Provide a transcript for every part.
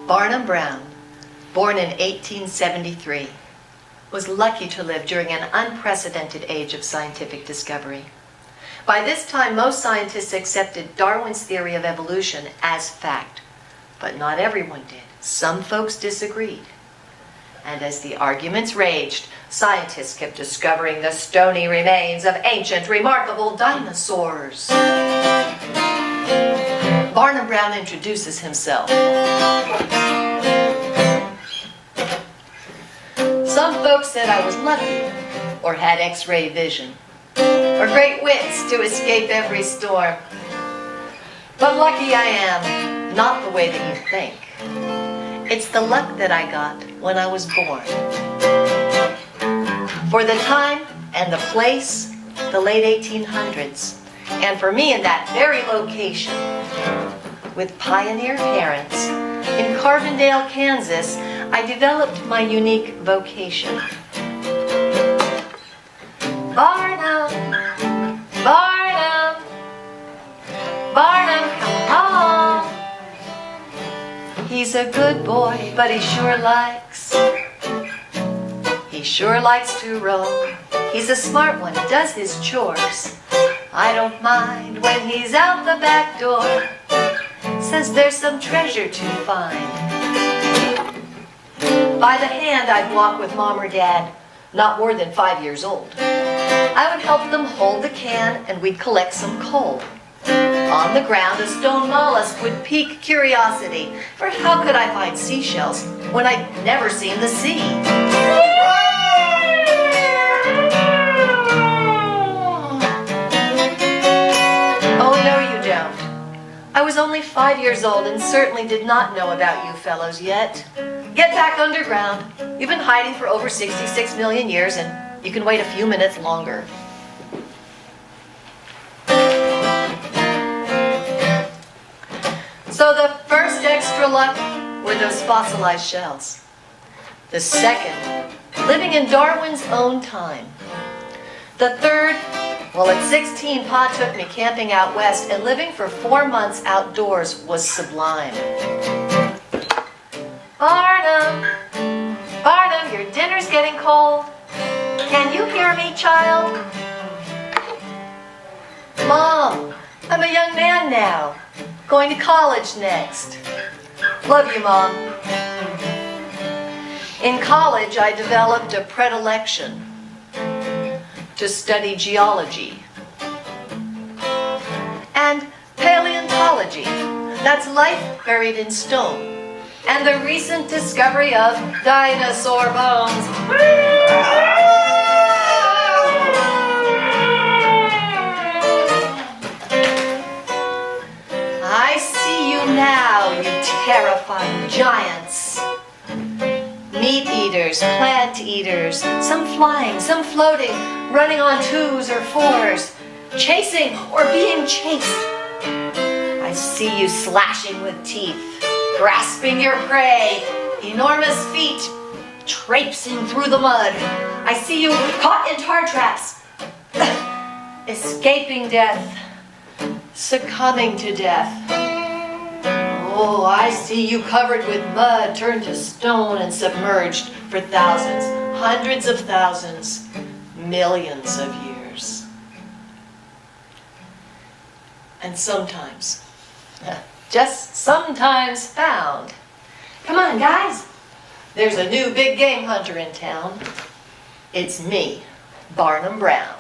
Barnum Brown, born in 1873, was lucky to live during an unprecedented age of scientific discovery. By this time, most scientists accepted Darwin's theory of evolution as fact, but not everyone did. Some folks disagreed. And as the arguments raged, scientists kept discovering the stony remains of ancient, remarkable dinosaurs. Barnum Brown introduces himself. Some folks said I was lucky, or had X-ray vision, or great wits to escape every storm. But lucky I am, not the way that you think. It's the luck that I got when I was born. For the time and the place, the late 1800s, and for me in that very location, with pioneer parents, in Carbondale, Kansas, I developed my unique vocation. Barnum, Barnum, Barnum, come home. He's a good boy, but he sure likes to roam. He's a smart one, does his chores. I don't mind when he's out the back door. Says there's some treasure to find. By the hand I'd walk with Mom or Dad, not more than 5 years old. I would help them hold the can and we'd collect some coal. On the ground a stone mollusk would pique curiosity, for how could I find seashells when I'd never seen the sea? Oh no you don't. I was only 5 years old and certainly did not know about you fellows yet. Get back underground. You've been hiding for over 66 million years and you can wait a few minutes longer. So the first extra luck were those fossilized shells. The second, living in Darwin's own time. The third, well, at 16, Pa took me camping out west, and living for 4 months outdoors was sublime. Barnum, Barnum, your dinner's getting cold. Can you hear me, child? Mom, I'm a young man now, going to college next. Love you, Mom. In college, I developed a predilection to study geology and paleontology. That's life buried in stone. And the recent discovery of dinosaur bones. I see you now, you terrifying giants. Meat eaters, plant eaters, some flying, some floating, running on 2s or 4s, chasing or being chased. I see you slashing with teeth, grasping your prey, enormous feet traipsing through the mud. I see you caught in tar traps, escaping death, succumbing to death. Oh, I see you covered with mud, turned to stone and submerged for thousands, hundreds of thousands, millions of years. And sometimes, just sometimes found. Come on, guys. There's a new big game hunter in town. It's me, Barnum Brown.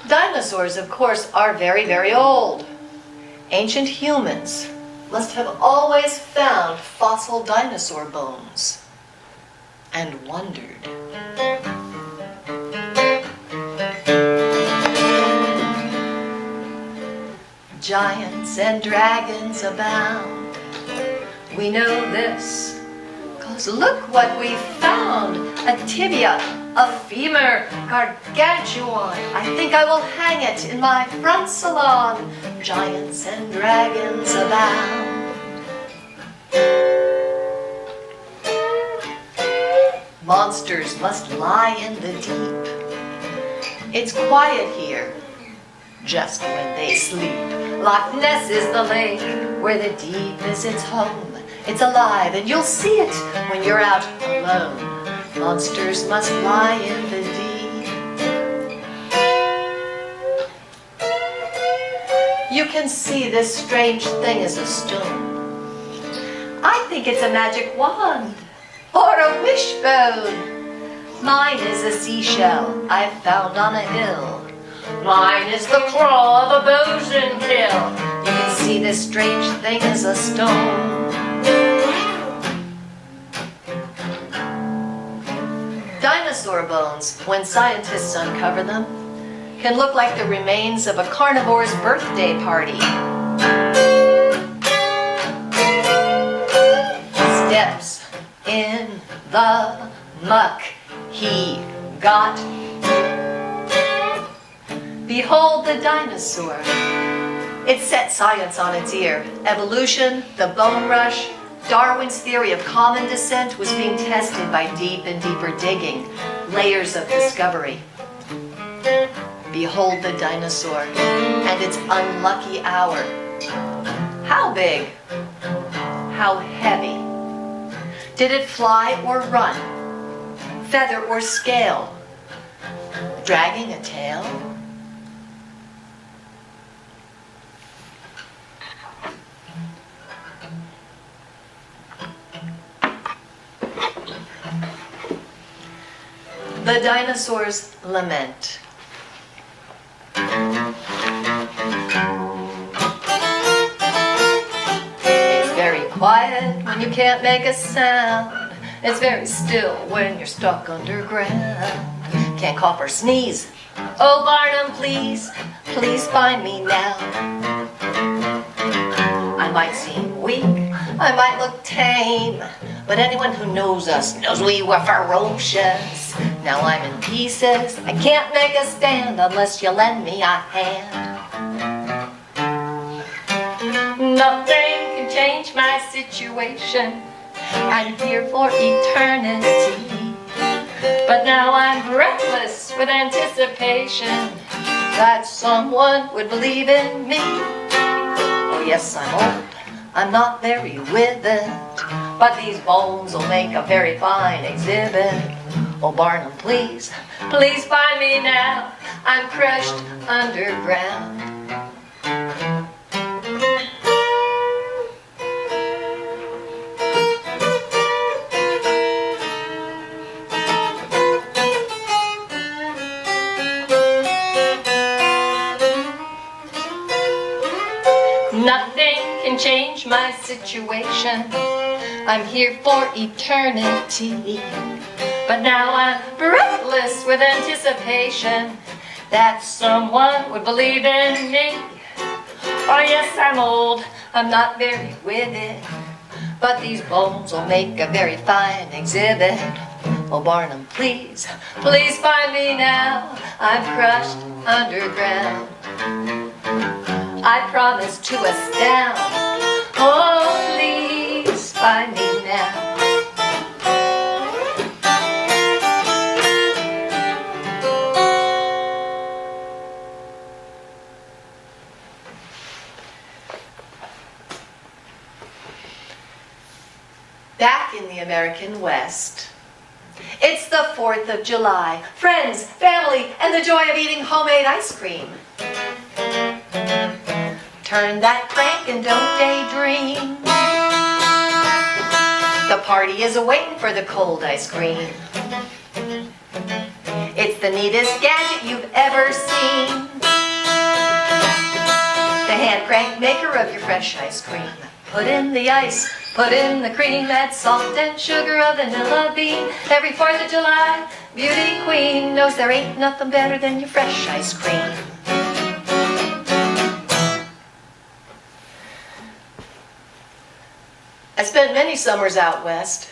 Dinosaurs, of course, are very, very old. Ancient humans must have always found fossil dinosaur bones and wondered. Giants and dragons abound. We know this, 'cause look what we found. A tibia, a femur gargantuan. I think I will hang it in my front salon. Giants and dragons abound. Monsters must lie in the deep. It's quiet here. just when they sleep. Loch Ness is the lake where the deep is its home. It's alive and you'll see it when you're out alone. Monsters must lie in the deep. You can see this strange thing as a stone. I think it's a magic wand or a wishbone. Mine is a seashell I found on a hill. Mine is the claw of a bosun kill. You can see this strange thing as a stone. Dinosaur bones, when scientists uncover them, can look like the remains of a carnivore's birthday party. Steps in the muck he got. Behold the dinosaur. It set science on its ear. Evolution, the bone rush, Darwin's theory of common descent was being tested by deep and deeper digging, layers of discovery. Behold the dinosaur and its unlucky hour. How big? How heavy? Did it fly or run? Feather or scale? Dragging a tail? The dinosaurs lament. It's very quiet when you can't make a sound. It's very still when you're stuck underground. Can't cough or sneeze. Oh, Barnum, please, please find me now. I might seem weak, I might look tame, but anyone who knows us knows we were ferocious. Now I'm in pieces, I can't make a stand unless you lend me a hand. Nothing can change my situation. I'm here for eternity. But now I'm breathless with anticipation that someone would believe in me. Oh yes, I'm old, I'm not very with it, but these bones will make a very fine exhibit. Oh Barnum, please, please find me now. I'm crushed underground. Nothing can change my situation. I'm here for eternity. But now I'm breathless with anticipation that someone would believe in me. Oh yes, I'm old, I'm not very with it, but these bones will make a very fine exhibit. Oh Barnum, please, please find me now. I'm crushed underground. I promise to astound. Oh, please find me now. Back in the American West, it's the 4th of July. Friends, family, and the joy of eating homemade ice cream. Turn that crank and don't daydream. The party is waiting for the cold ice cream. It's the neatest gadget you've ever seen. The hand crank maker of your fresh ice cream. Put in the ice, put in the cream, add salt and sugar, a vanilla bean. Every 4th of July, beauty queen knows there ain't nothing better than your fresh ice cream. I spent many summers out west.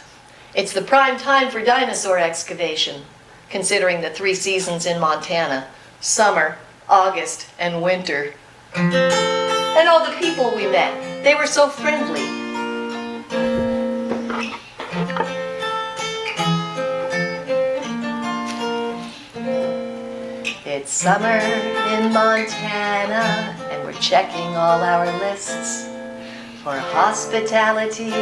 It's the prime time for dinosaur excavation, considering the 3 seasons in Montana: summer, August, and winter. And all the people we met, they were so friendly. It's summer in Montana, and we're checking all our lists. For hospitality,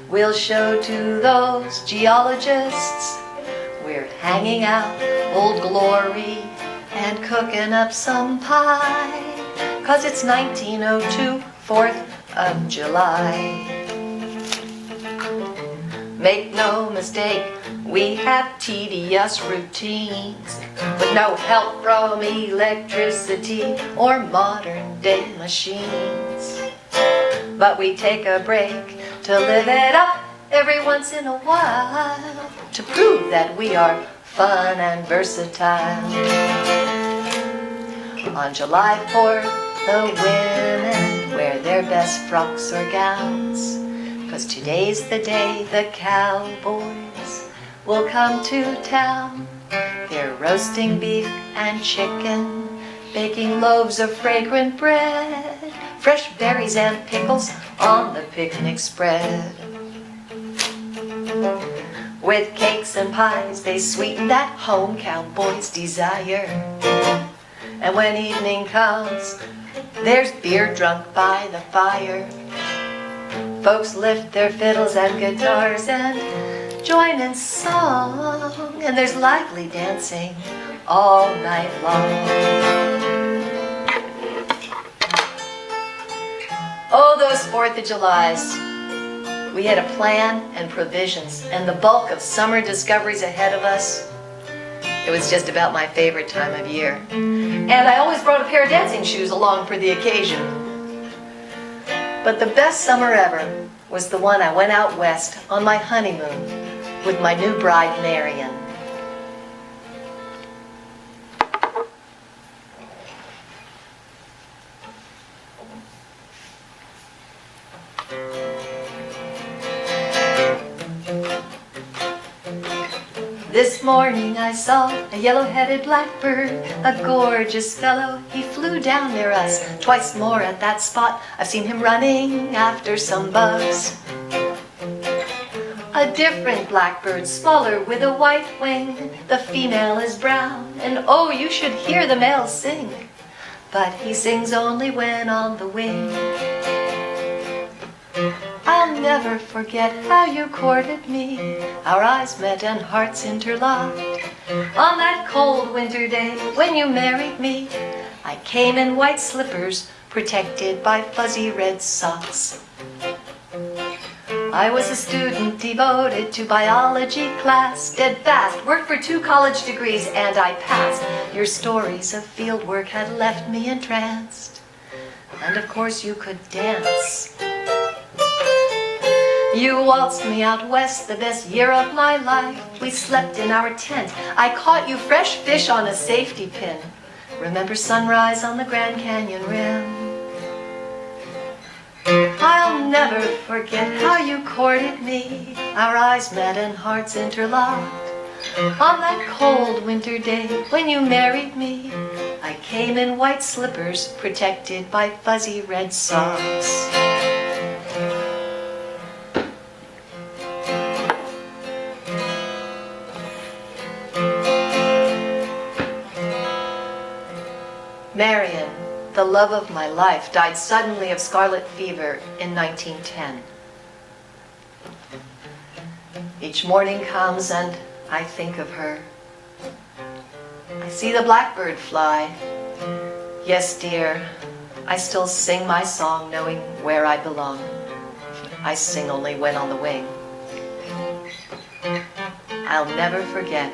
we'll show to those geologists. We're hanging out Old Glory and cooking up some pie, 'cause it's 1902, 4th of July. Make no mistake, we have tedious routines, with no help from electricity or modern day machines. But we take a break to live it up every once in a while, to prove that we are fun and versatile. On July 4th, the women wear their best frocks or gowns, 'cause today's the day the cowboys will come to town. They're roasting beef and chicken, baking loaves of fragrant bread, fresh berries and pickles on the picnic spread. With cakes and pies, they sweeten that home cowboy's desire. And when evening comes, there's beer drunk by the fire. Folks lift their fiddles and guitars and join in song, and there's lively dancing all night long. Oh, those 4th of Julys. We had a plan and provisions and the bulk of summer discoveries ahead of us. It was just about my favorite time of year. And I always brought a pair of dancing shoes along for the occasion. But the best summer ever was the one I went out west on my honeymoon with my new bride, Marion. This morning I saw a yellow-headed blackbird, a gorgeous fellow. He flew down near us, twice more at that spot. I've seen him running after some bugs. A different blackbird, smaller with a white wing. The female is brown, and oh, you should hear the male sing. But he sings only when on the wing. I'll never forget how you courted me. Our eyes met and hearts interlocked. On that cold winter day when you married me, I came in white slippers protected by fuzzy red socks. I was a student devoted to biology class, dead fast, worked for 2 college degrees, and I passed. Your stories of fieldwork had left me entranced. And of course you could dance. You waltzed me out west, the best year of my life. We slept in our tent. I caught you fresh fish on a safety pin. Remember sunrise on the Grand Canyon rim. I'll never forget how you courted me. Our eyes met and hearts interlocked. On that cold winter day when you married me, I came in white slippers protected by fuzzy red socks. Marion, the love of my life, died suddenly of scarlet fever in 1910. Each morning comes and I think of her. I see the blackbird fly. Yes, dear, I still sing my song knowing where I belong. I sing only when on the wing. I'll never forget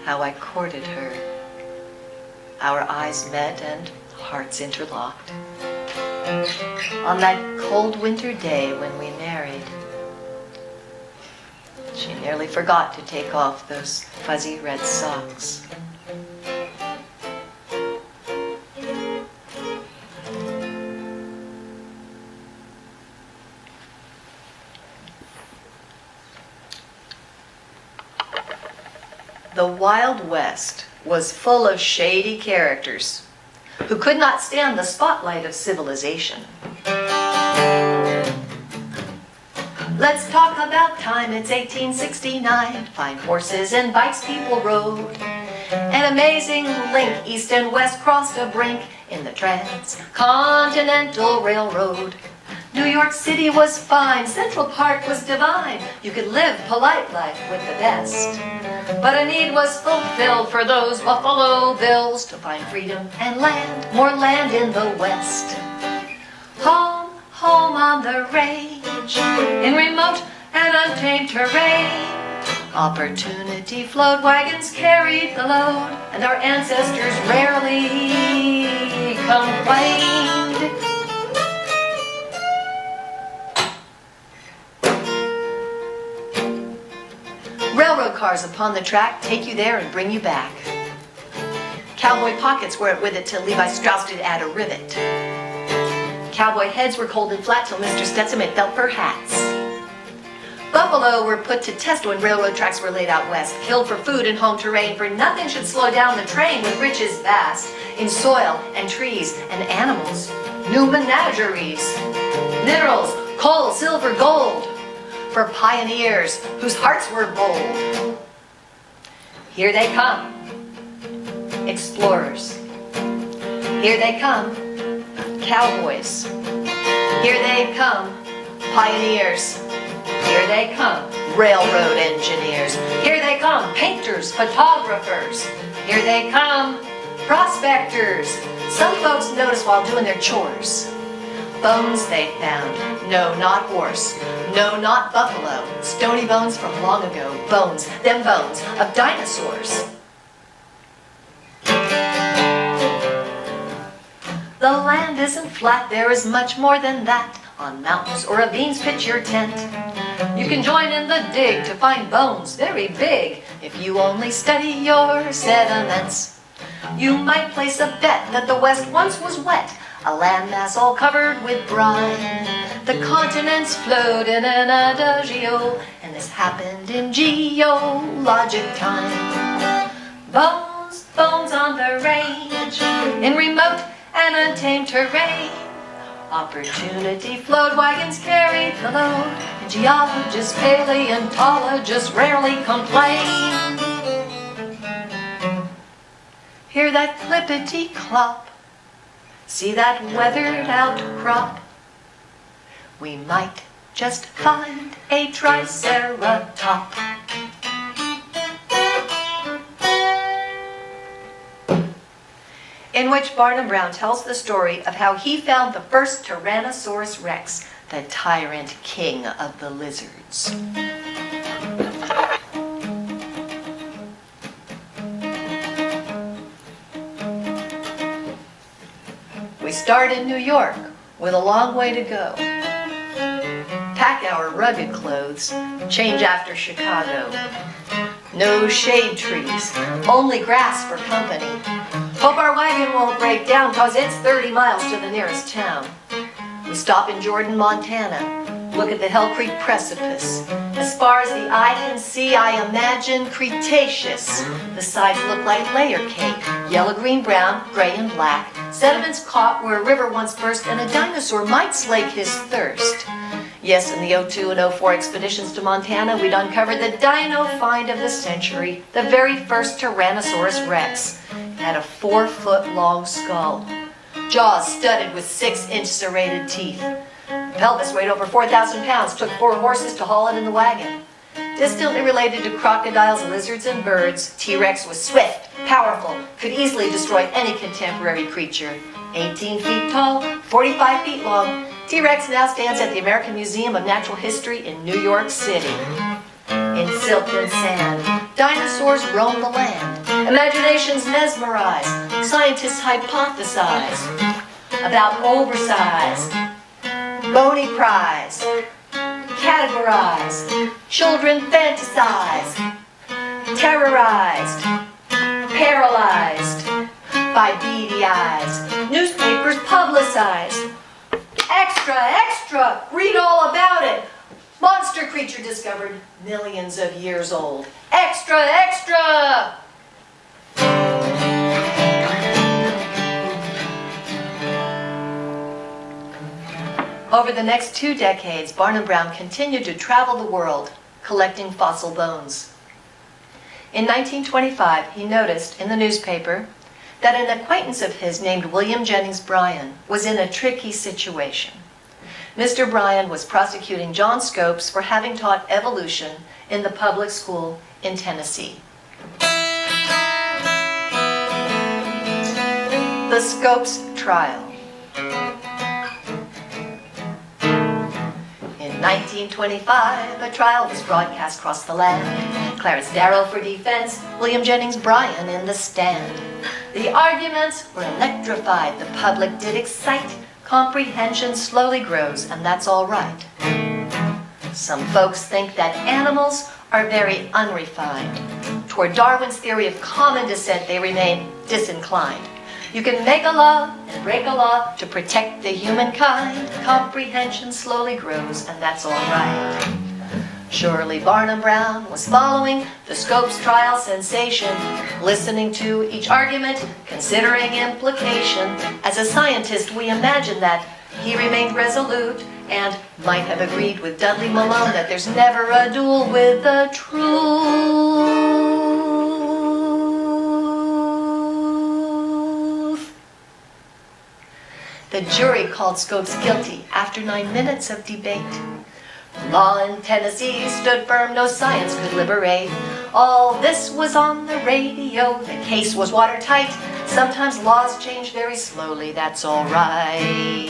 how I courted her. Our eyes met and hearts interlocked. On that cold winter day when we married, she nearly forgot to take off those fuzzy red socks. The Wild West was full of shady characters who could not stand the spotlight of civilization. Let's talk about time, it's 1869. Fine horses and bikes people rode, and An amazing link, east and west crossed a brink in the transcontinental railroad. New York City was fine, Central Park was divine. You could live polite life with the best. But a need was fulfilled for those Buffalo Bills to find freedom and land, more land in the West. Home, home on the range, in remote and untamed terrain. Opportunity flowed, wagons carried the load, and our ancestors rarely complained. Railroad cars upon the track take you there and bring you back. Cowboy pockets wear it with it till Levi Strauss did add a rivet. Cowboy heads were cold and flat till Mr. Stetson made felt fur hats. Buffalo were put to test when railroad tracks were laid out west, killed for food and home terrain, for nothing should slow down the train with riches vast in soil and trees and animals, new menageries, minerals, coal, silver, gold, for pioneers whose hearts were bold. Here they come, explorers. Here they come, cowboys. Here they come, pioneers. Here they come, railroad engineers. Here they come, painters, photographers. Here they come, prospectors. Some folks notice while doing their chores. Bones they found, no, not horse, no, not buffalo. Stony bones from long ago, bones, them bones of dinosaurs. The land isn't flat, there is much more than that. On mountains or ravines pitch your tent. You can join in the dig to find bones very big if you only study your sediments. You might place a bet that the West once was wet, a landmass all covered with brine. The continents flowed in an adagio, and this happened in geologic time. Bones, bones on the range, in remote and untamed terrain. Opportunity flowed, wagons carried the load, and geologists, paleontologists rarely complain. Hear that clippity-clop, see that weathered out crop. We might just find a triceratop. In which Barnum Brown tells the story of how he found the first Tyrannosaurus Rex, the tyrant king of the lizards. We start in New York with a long way to go. Pack our rugged clothes, change after Chicago. No shade trees, only grass for company. Hope our wagon won't break down, 'cause it's 30 miles to the nearest town. We stop in Jordan, Montana, look at the Hell Creek precipice. As far as the eye can see, I imagine Cretaceous. The sides look like layer cake, yellow, green, brown, gray, and black. Sediments caught where a river once burst, and a dinosaur might slake his thirst. Yes, in the 02 and 04 expeditions to Montana, we'd uncovered the dino find of the century, the very first Tyrannosaurus Rex. It had a 4-foot-long skull, jaws studded with 6-inch serrated teeth. The pelvis weighed over 4,000 pounds, took 4 horses to haul it in the wagon. Distantly related to crocodiles, lizards, and birds, T-Rex was swift, powerful, could easily destroy any contemporary creature. 18 feet tall, 45 feet long, T-Rex now stands at the American Museum of Natural History in New York City. In silt and sand, dinosaurs roam the land. Imaginations mesmerize, scientists hypothesize about oversized, bony prize, categorize, children fantasize, terrorized, paralyzed by beady eyes, newspapers publicize. Extra, extra, read all about it. Monster creature discovered millions of years old. Extra, extra! Over the next 2 decades, Barnum Brown continued to travel the world, collecting fossil bones. In 1925, he noticed in the newspaper that an acquaintance of his named William Jennings Bryan was in a tricky situation. Mr. Bryan was prosecuting John Scopes for having taught evolution in the public school in Tennessee. The Scopes trial. In 1925, a trial was broadcast across the land. Clarence Darrow for defense, William Jennings Bryan in the stand. The arguments were electrified, the public did excite. Comprehension slowly grows, and that's all right. Some folks think that animals are very unrefined. Toward Darwin's theory of common descent, they remain disinclined. You can make a law and break a law to protect the humankind. Comprehension slowly grows, and that's all right. Surely Barnum Brown was following the Scopes trial sensation, listening to each argument, considering implication. As a scientist, we imagine that he remained resolute and might have agreed with Dudley Malone that there's never a duel with the truth. The jury called Scopes guilty after 9 minutes of debate. Law in Tennessee stood firm, no science could liberate. All this was on the radio, the case was watertight. Sometimes laws change very slowly, that's all right.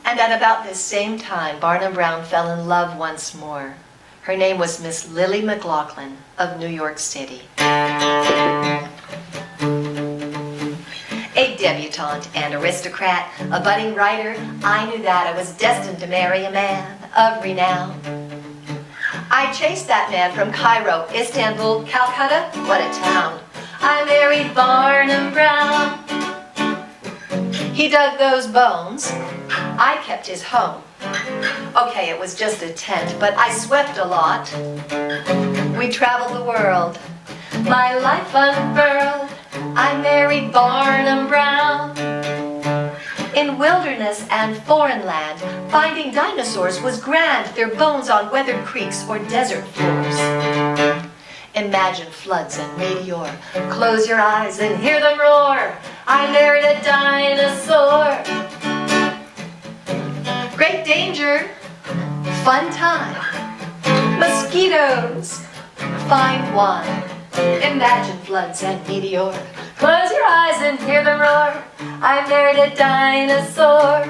And at about this same time, Barnum Brown fell in love once more. Her name was Miss Lily McLaughlin of New York City. A debutante and aristocrat, a budding writer, I knew that I was destined to marry a man of renown. I chased that man from Cairo, Istanbul, Calcutta, what a town. I married Barnum Brown. He dug those bones, I kept his home. Okay, it was just a tent, but I swept a lot. We traveled the world, my life unfurled. I married Barnum Brown. In wilderness and foreign land, finding dinosaurs was grand, their bones on weathered creeks or desert floors. Imagine floods and meteor, close your eyes and hear them roar. I married a dinosaur. Great danger, fun time, mosquitoes, fine wine. Imagine floods and meteor, close your eyes and hear them roar. I married a dinosaur.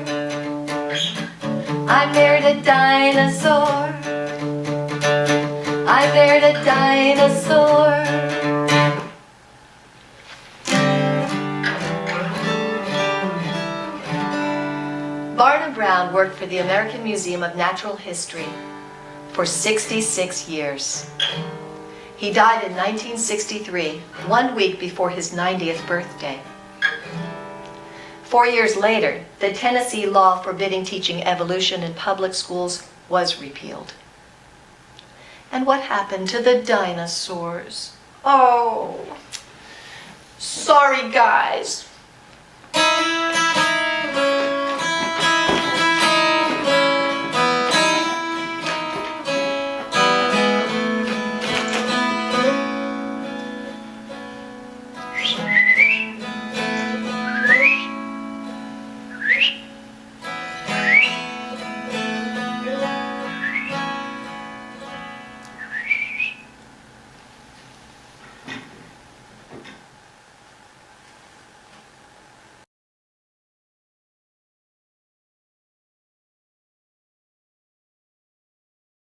I married a dinosaur. I married a dinosaur. Barnum Brown worked for the American Museum of Natural History for 66 years. He died in 1963, 1 week before his 90th birthday. 4 years later, the Tennessee law forbidding teaching evolution in public schools was repealed. And what happened to the dinosaurs? Oh, sorry guys.